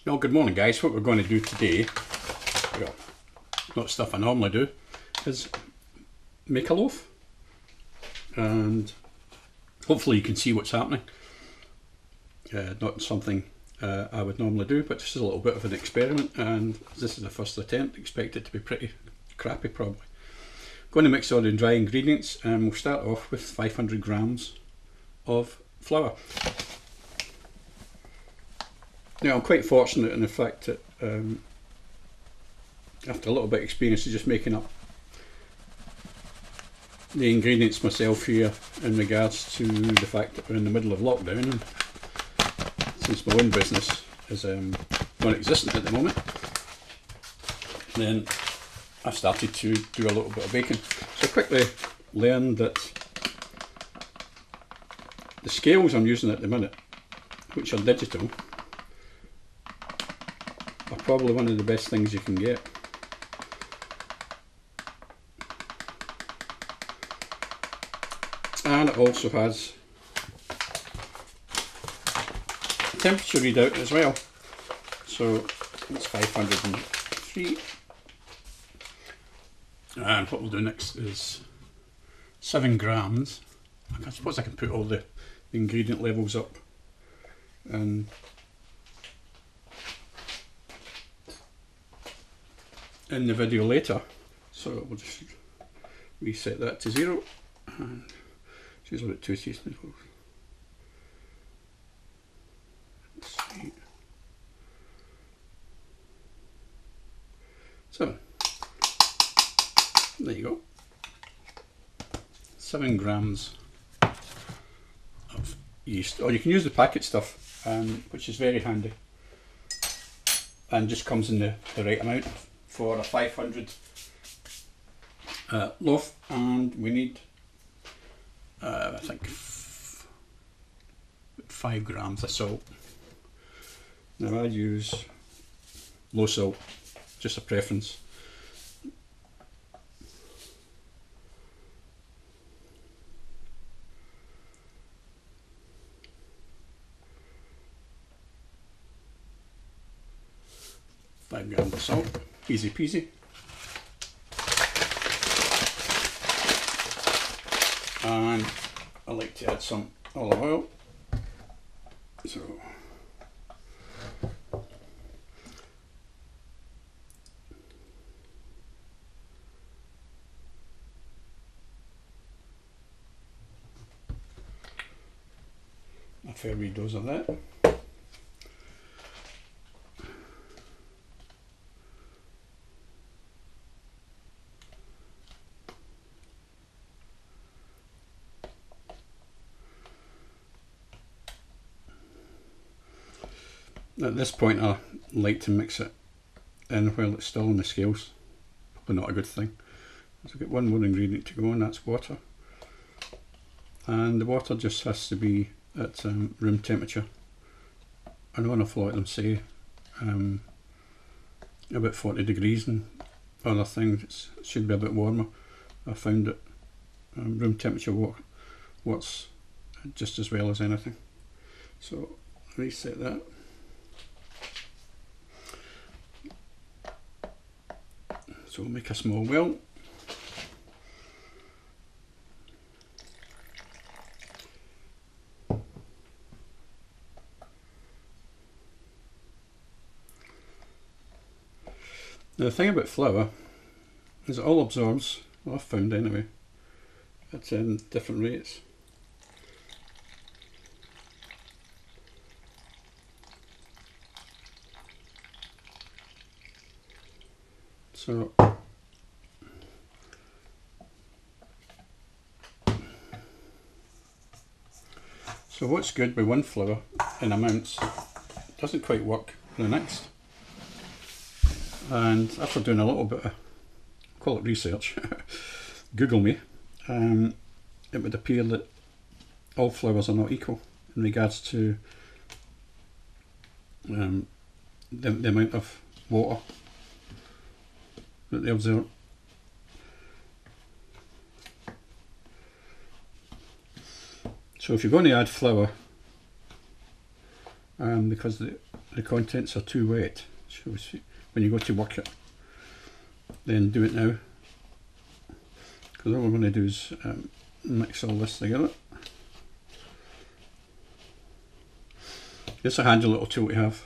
Well, good morning guys. What we're going to do today, well, not stuff I normally do, is make a loaf. And hopefully you can see what's happening. Not something I would normally do, but just a little bit of an experiment, and this is the first attempt. Expect it to be pretty crappy probably. Going to mix all the dry ingredients, and we'll start off with 500 grams of flour. Now I'm quite fortunate in the fact that after a little bit of experience of just making up the ingredients myself here in regards to the fact that we're in the middle of lockdown, and since my own business is non-existent at the moment, then I started to do a little bit of baking. So I quickly learned that the scales I'm using at the minute, which are digital, are probably one of the best things you can get. And it also has a temperature readout as well. So it's 503. And what we'll do next is 7 grams. I suppose I can put all the ingredient levels up and in the video later. So we'll just reset that to 0 and choose about 2 teaspoons. Let's see. 7. There you go. 7 grams of yeast. Or you can use the packet stuff, which is very handy and just comes in the right amount for a 500 loaf. And we need I think 5 grams of salt. Now I use low salt, just a preference. Five grams of salt, easy peasy. And I like to add some olive oil. So a fair wee dose of that. At this point I like to mix it in while it's still on the scales. Probably not a good thing. So I've got one more ingredient to go, and that's water. And the water just has to be at room temperature. I know an awful lot of them say about 40 degrees, and other things it should be a bit warmer. I found that room temperature works just as well as anything. So reset that. So we'll make a small well. Now the thing about flour is it all absorbs, well I've found anyway, at different rates. So what's good with one flour in amounts doesn't quite work for the next. And after doing a little bit of, call it research, Google me, it would appear that all flours are not equal in regards to the amount of water that they absorb. So if you're going to add flour, because the the contents are too wet. So when you go to work it, then do it now. Because all we're going to do is mix all this together. It's a handy little tool to have.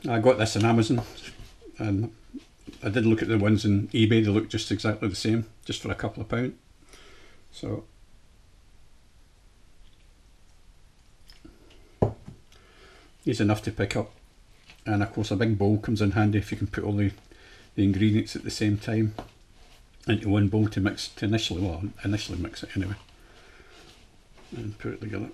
I got this on Amazon, and I did look at the ones on eBay. They look just exactly the same, just for a couple of £. So easy enough to pick up, and of course a big bowl comes in handy if you can put all the ingredients at the same time into one bowl to mix, to initially mix it anyway, and put it together.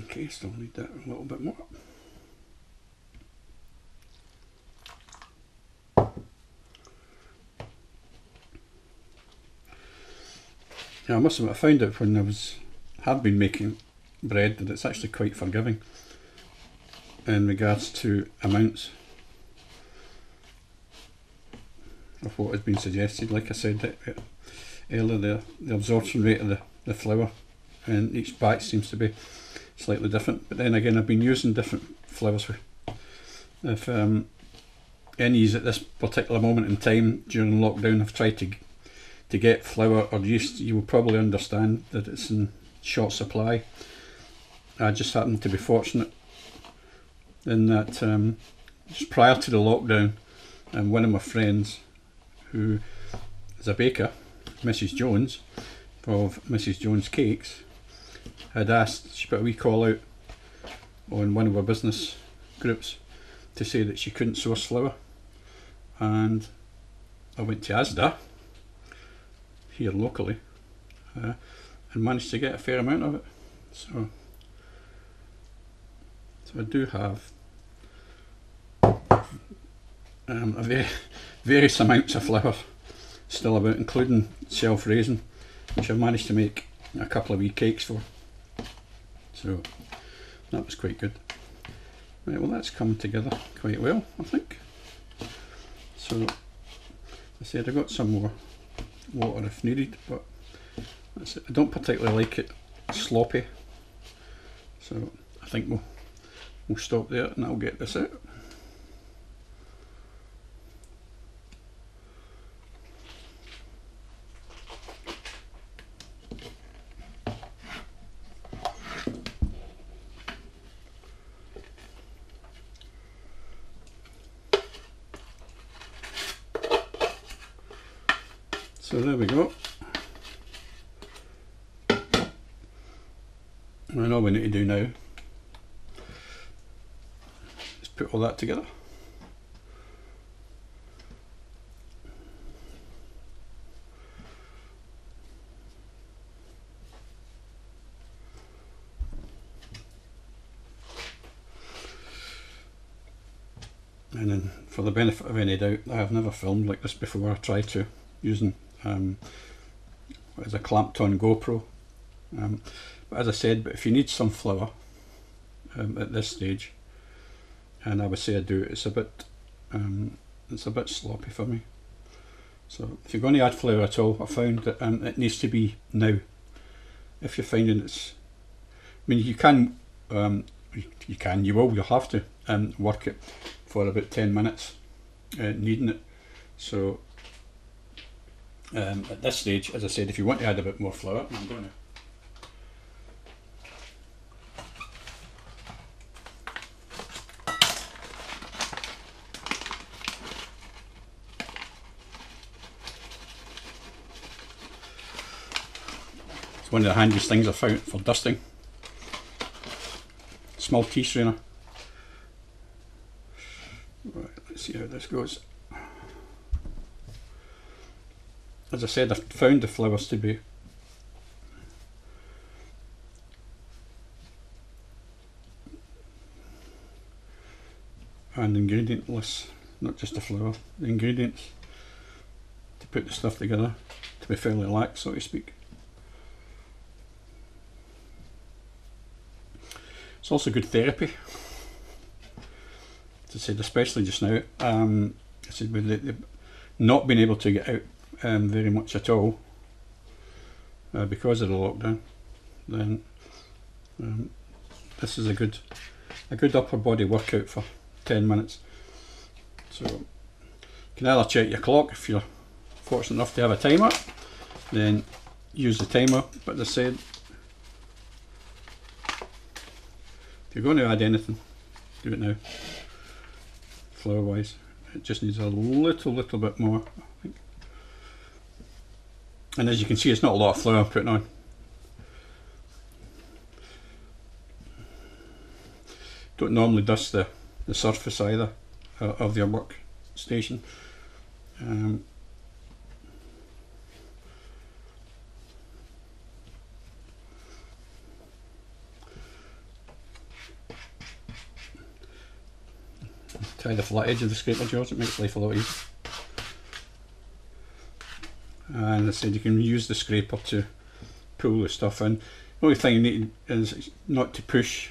Okay, still need that a little bit more. Yeah, I must admit, I found out when have been making bread that it's actually quite forgiving in regards to amounts of what has been suggested. Like I said earlier, the absorption rate of the flour in each batch seems to be slightly different, but then again I've been using different flours. If any's at this particular moment in time during lockdown have tried to get flour or yeast, you will probably understand that it's in short supply. I just happened to be fortunate in that just prior to the lockdown, one of my friends who is a baker, Mrs. Jones, of Mrs. Jones Cakes, had asked, she put a wee call out on one of our business groups to say that she couldn't source flour, and I went to Asda here locally and managed to get a fair amount of it. So I do have various amounts of flour still about, including self-raising, which I managed to make a couple of wee cakes for. So that was quite good. Right, well that's come together quite well, I think. So I said I got some more water if needed, but that's it. I don't particularly like it sloppy, so I think we'll stop there and I'll get this out. So there we go. And all we need to do now is put all that together. And then, for the benefit of any doubt, I have never filmed like this before. I tried to, using what is a clamped on GoPro. But as I said, if you need some flour at this stage, and I would say I do, it's a bit sloppy for me. So if you're going to add flour at all, I found that it needs to be now. If you're finding it's, I mean, you'll have to work it for about 10 minutes, kneading it. So at this stage, as I said, if you want to add a bit more flour, I'm going to. It's one of the handiest things I've found for dusting. Small tea strainer. Right, let's see how this goes. As I said, I've found the flours to be and ingredient list, not just the flour, the ingredients to put the stuff together to be fairly lax, so to speak. It's also good therapy. As I said, especially just now. I said with the not being able to get out very much at all because of the lockdown, then this is a good upper body workout for 10 minutes. So you can either check your clock if you're fortunate enough to have a timer, then use the timer, but as I said, if you're going to add anything, do it now. Flour wise, it just needs a little bit more, I think. And as you can see, it's not a lot of flour I'm putting on. Don't normally dust the surface either of your workstation. Try the flat edge of the scraper jaws, it makes life a lot easier. And as I said, you can use the scraper to pull the stuff in. The only thing you need is not to push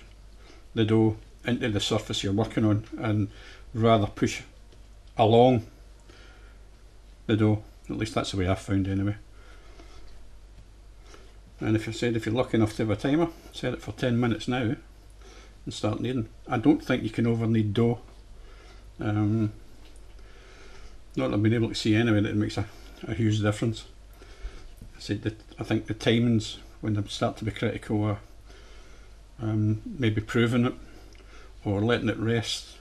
the dough into the surface you're working on, and rather push along the dough. At least that's the way I've found anyway. And if you're lucky enough to have a timer, set it for 10 minutes now and start kneading. I don't think you can over knead dough. Not that I've been able to see anyway that it makes a huge difference. I think the timings when they start to be critical are maybe proving it or letting it rest.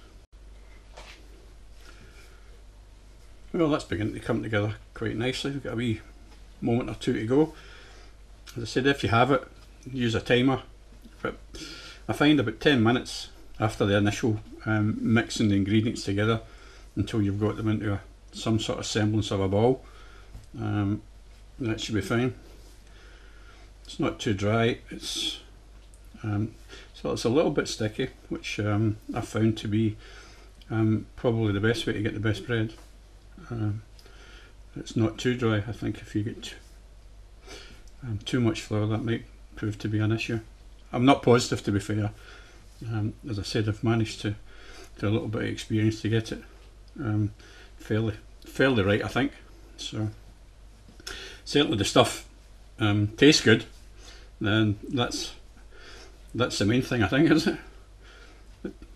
Well, that's beginning to come together quite nicely. We've got a wee moment or two to go. As I said, if you have it, use a timer, but I find about 10 minutes after the initial mixing the ingredients together until you've got them into some sort of semblance of a ball, that should be fine. It's not too dry, so it's a little bit sticky, which I found to be probably the best way to get the best bread. It's not too dry. I think if you get too much flour, that might prove to be an issue. I'm not positive, to be fair. As I said, I've managed to do a little bit of experience to get it fairly right, I think. So certainly the stuff tastes good, then that's the main thing, I think, isn't it?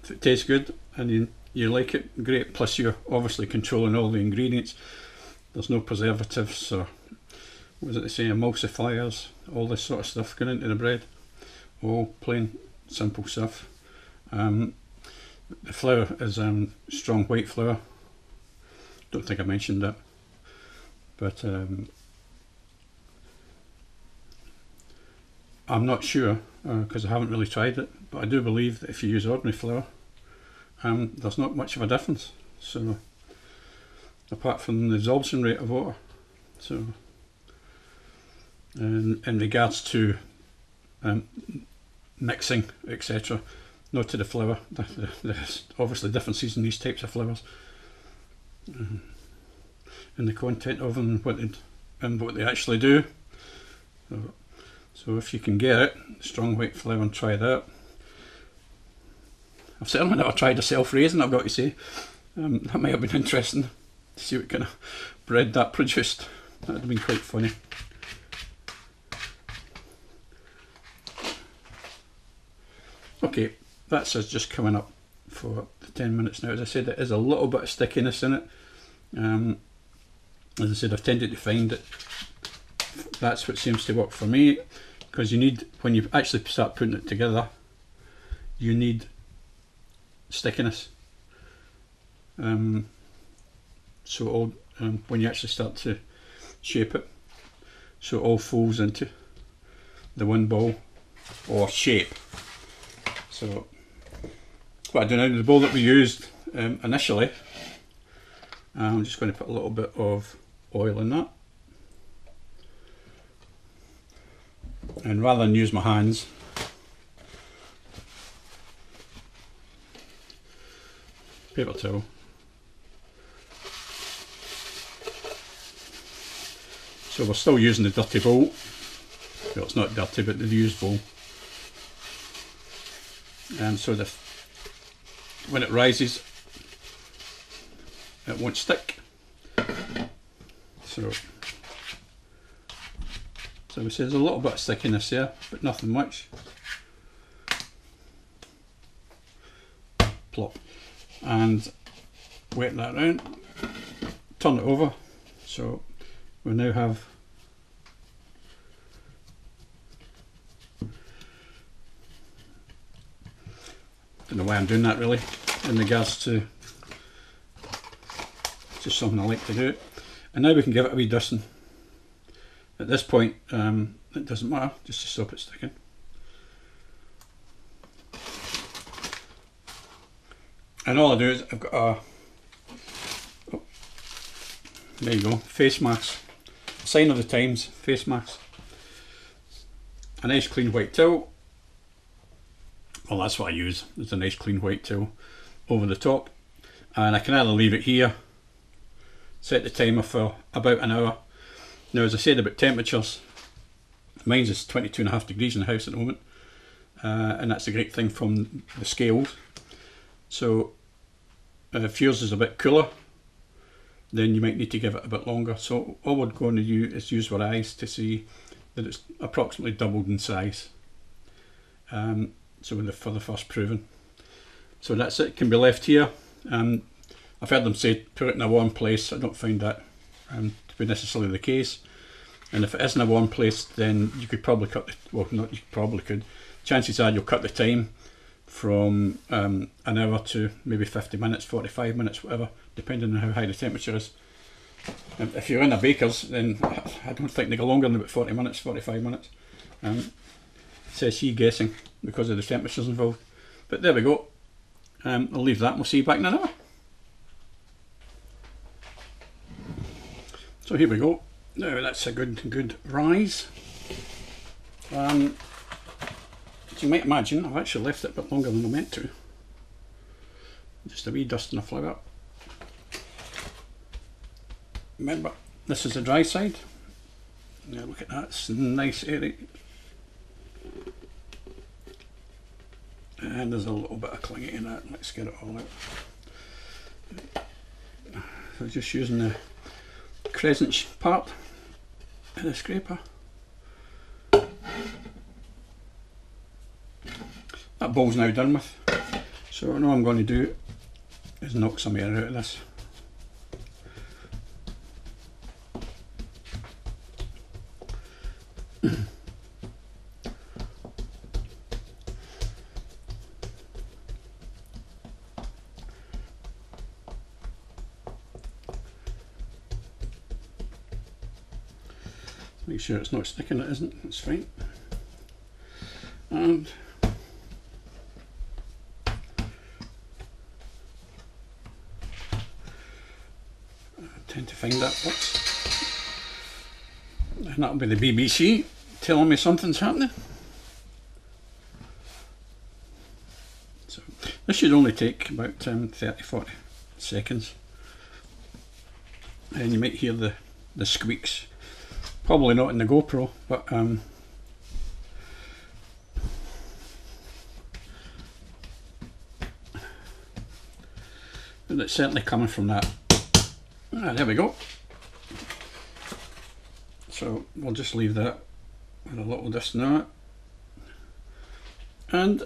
If it tastes good and you like it, great. Plus you're obviously controlling all the ingredients. There's no preservatives or what was it they say, emulsifiers, all this sort of stuff going into the bread. All plain simple stuff. The flour is strong white flour. Don't think I mentioned that, but I'm not sure because I haven't really tried it, but I do believe that if you use ordinary flour, there's not much of a difference. So apart from the absorption rate of water. So in regards to mixing, etc., not to the flour, there's obviously differences in these types of flours, and the content of them and what they actually do. So if you can get it, strong white flour, and try that. I've certainly never tried a self-raising, I've got to say. That might have been interesting to see what kind of bread that produced. That would have been quite funny. Okay, that's us just coming up for the 10 minutes now. As I said, there is a little bit of stickiness in it. As I said, I've tended to find that that's what seems to work for me, because you need, when you actually start putting it together, you need stickiness. So all, when you actually start to shape it, so it all folds into the one ball or shape. So what I do now, the bowl that we used initially, I'm just going to put a little bit of oil in that, and rather than use my hands, paper towel. So we're still using the dirty bowl. Well, it's not dirty, but the used bowl. so when it rises it won't stick. So we say there's a little bit of stickiness there, but nothing much. Plop. And wet that around, turn it over, so we now have don't know why I'm doing that really in regards to just something I like to do. And now we can give it a wee dusting. At this point it doesn't matter, just to stop it sticking. And all I do is I've got a, oh, there you go, face mask, sign of the times, face mask, a nice clean white towel. Well, that's what I use, it's a nice clean white towel over the top, and I can either leave it here, set the timer for about an hour. Now, as I said about temperatures, mine's is 22.5 degrees in the house at the moment, and that's a great thing from the scales. So if yours is a bit cooler, then you might need to give it a bit longer. So all we're going to do is use our eyes to see that it's approximately doubled in size. So for the first proving. So that's it, can be left here. I've heard them say put it in a warm place. I don't find that to be necessarily the case. And if it is in a warm place, then you could probably cut the, well, not you probably could, chances are you'll cut the time from an hour to maybe 50 minutes, 45 minutes, whatever, depending on how high the temperature is. And if you're in a baker's, then I don't think they go longer than about 40 minutes, 45 minutes. Says he guessing because of the temperatures involved. But there we go. I'll leave that and we'll see you back in an hour. So here we go. Now that's a good rise. As you might imagine, I've actually left it a bit longer than I meant to. Just a wee dust and a flour. Remember, this is the dry side. Now look at that, it's nice airy. And there's a little bit of clingy in that. Let's get it all out. So just using the crescent part of the scraper. That bowl's now done with. So what I'm going to do is knock some air out of this. Make sure it's not sticking, it isn't, it's fine. And I tend to find that works. And that'll be the BBC telling me something's happening. So this should only take about 30-40 seconds. And you might hear the squeaks. Probably not in the GoPro, but it's certainly coming from that. There we go. So we'll just leave that with a little dust on it. And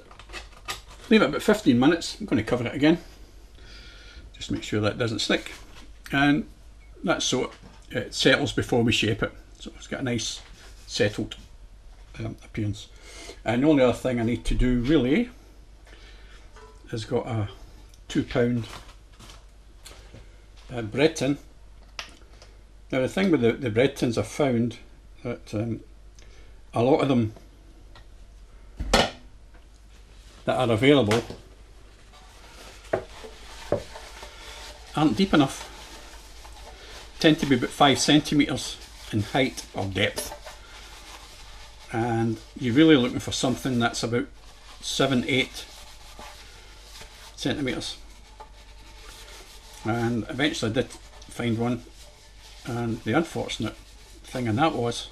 leave it about 15 minutes. I'm going to cover it again. Just make sure that doesn't stick. And that's so it settles before we shape it. So it's got a nice settled appearance. And the only other thing I need to do really is got a 2 pound bread tin. Now the thing with the bread tins, I've found that a lot of them that are available aren't deep enough. Tend to be about 5 centimetres in height or depth, and you're really looking for something that's about 7-8 centimetres. And eventually I did find one, and the unfortunate thing in that was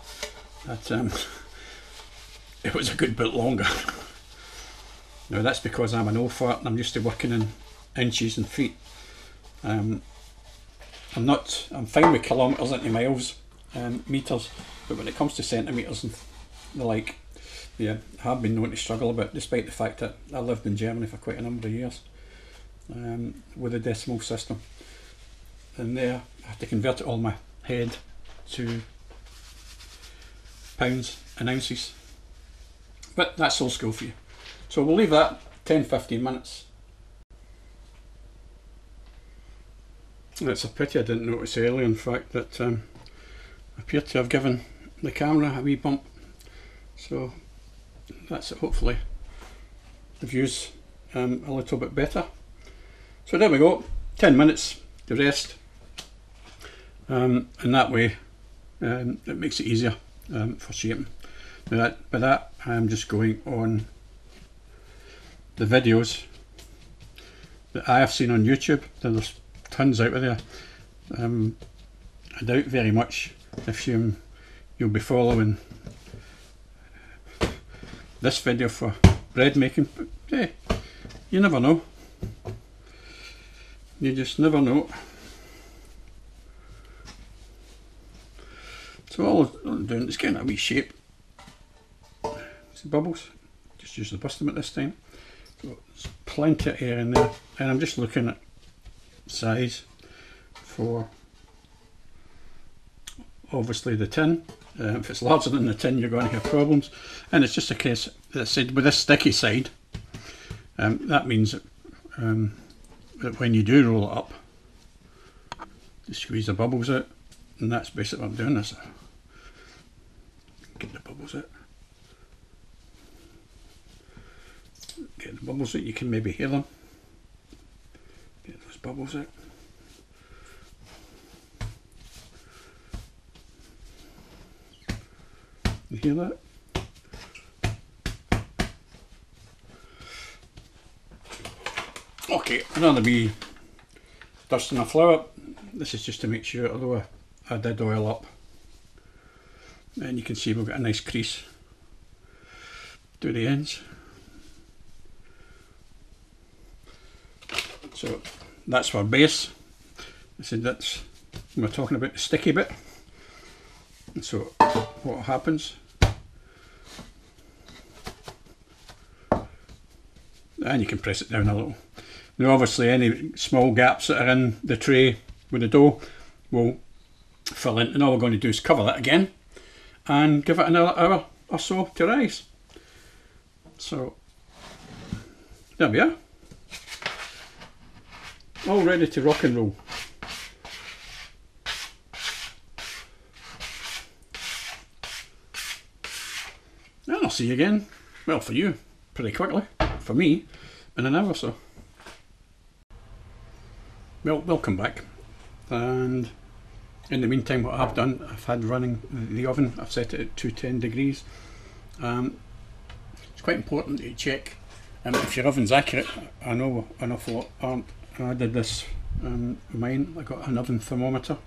that it was a good bit longer. Now that's because I'm an old fart and I'm used to working in inches and feet. I'm fine with kilometres into miles, metres, but when it comes to centimetres and the like, yeah, I have been known to struggle a bit, despite the fact that I lived in Germany for quite a number of years with the decimal system. And there I have to convert it all in my head to pounds and ounces. But that's old school for you. So we'll leave that 10-15 minutes. It's a pity I didn't notice earlier, in fact, that I appear to have given the camera a wee bump. So that's it. Hopefully the view's a little bit better. So there we go, 10 minutes to rest, and that way it makes it easier for shaping. By that I'm just going on the videos that I have seen on YouTube. There's tons out there. I doubt very much if you'll be following this video for bread making, but hey, you never know. You just never know. So all I'm doing is getting a wee shape. See bubbles? Just use the bust them at this time. So there's plenty of air in there, and I'm just looking at size for obviously the tin. If it's larger than the tin, you're going to have problems, and it's just a case that I said with this sticky side, that means that when you do roll it up, you squeeze the bubbles out, and that's basically what I'm doing. This, get the bubbles out, get the bubbles out. You can maybe hear them. Get those bubbles out. You hear that? Okay, another wee dust in the flour. This is just to make sure, although I did oil up, and you can see we've got a nice crease to the ends. So that's our base. I said that's, we're talking about the sticky bit. And so what happens, and you can press it down a little. Now obviously any small gaps that are in the tray with the dough will fill in, and all we're going to do is cover that again and give it another hour or so to rise. So there we are, all ready to rock and roll. And I'll see you again, well, for you pretty quickly, for me in an hour or so. Well, welcome back, and in the meantime what I've done, I've had running the oven, I've set it at 210 degrees. It's quite important that you check if your oven's accurate. I know an awful lot aren't. I did this mine, I got an oven thermometer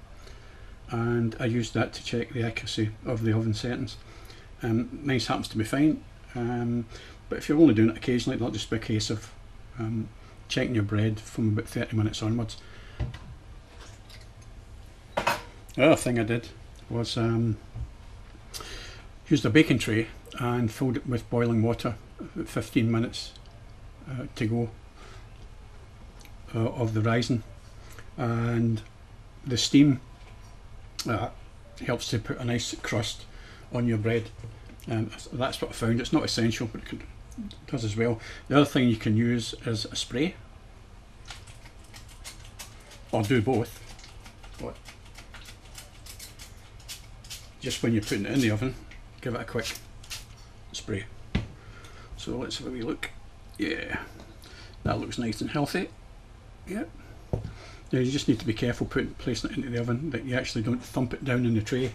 and I used that to check the accuracy of the oven settings. Mine happens to be fine, but if you're only doing it occasionally, it'll just be a case of checking your bread from about 30 minutes onwards. The other thing I did was used a baking tray and filled it with boiling water, 15 minutes to go of the rising, and the steam helps to put a nice crust on your bread. That's what I found. It's not essential, but it does as well. The other thing you can use is a spray, or do both. But just when you're putting it in the oven, give it a quick spray. So let's have a wee look. Yeah, that looks nice and healthy. Yep. Now you just need to be careful placing it into the oven, that you actually don't thump it down in the tray,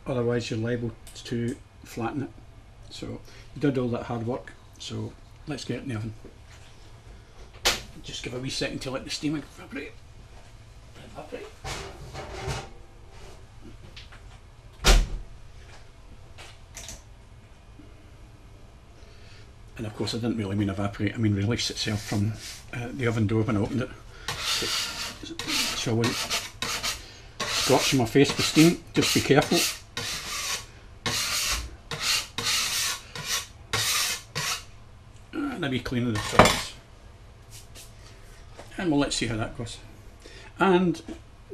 otherwise you're liable to flatten it. So you did all that hard work, so let's get it in the oven. Just give a wee second to let the steam evaporate. And of course I didn't really mean evaporate, I mean release itself from the oven door when I opened it. So I wouldn't scorch my face with steam, just be careful. And a wee clean of the sides. And well, let's see how that goes. And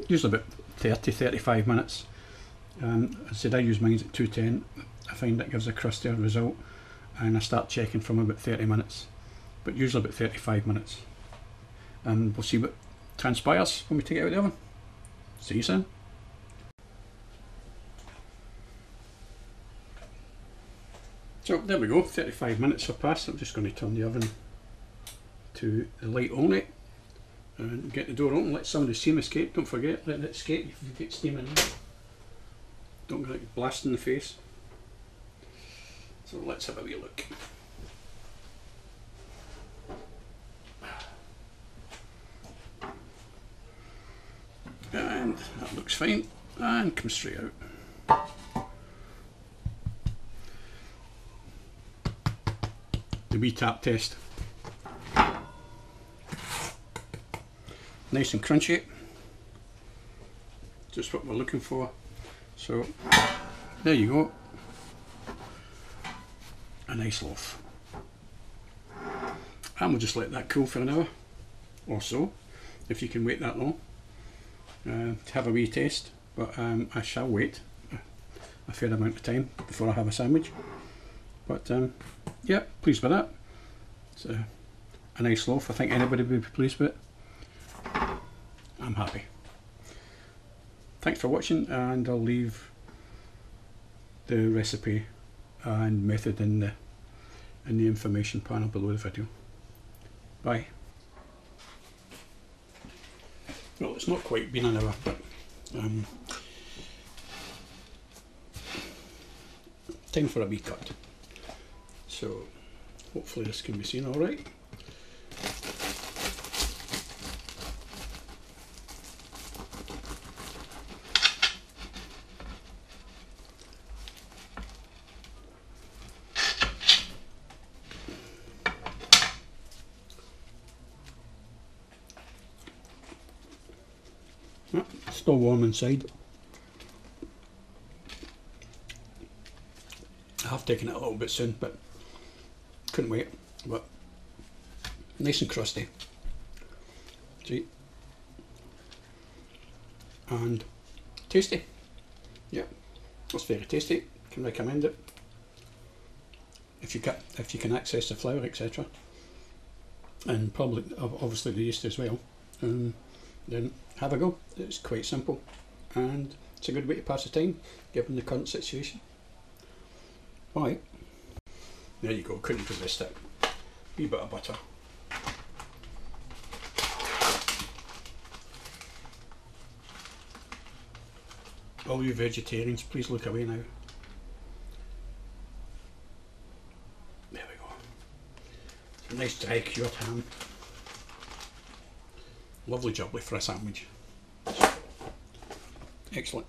usually about 30-35 minutes. I said I use mine at 210. I find that gives a crustier result, and I start checking from about 30 minutes, but usually about 35 minutes. And we'll see what transpires when we take it out of the oven. See you soon. So there we go, 35 minutes have passed. I'm just going to turn the oven to the light only and get the door open, let some of the steam escape. Don't forget, let it escape if you get steam in there. Don't get it blast in the face. So let's have a wee look. And that looks fine, and comes straight out. The wee tap test. Nice and crunchy. Just what we're looking for. So there you go. A nice loaf. And we'll just let that cool for an hour or so, if you can wait that long, to have a wee taste. But I shall wait a fair amount of time before I have a sandwich. But yeah, pleased with that. It's a nice loaf. I think anybody would be pleased with it. I'm happy. Thanks for watching, and I'll leave the recipe and method in the information panel below the video. Bye. Well, it's not quite been an hour, but time for a wee cut. So hopefully this can be seen all right. Still warm inside. I have taken it a little bit soon, but couldn't wait. But nice and crusty. See? And tasty. Yeah, it's very tasty. Can recommend it. If you can access the flour, etc. And probably obviously the yeast as well. Then have a go. It's quite simple, and it's a good way to pass the time given the current situation. Right, there you go, couldn't resist it. Wee bit of butter. All you vegetarians, please look away now. There we go. It's a nice dry cured ham. Lovely jubbly for a sandwich. Excellent.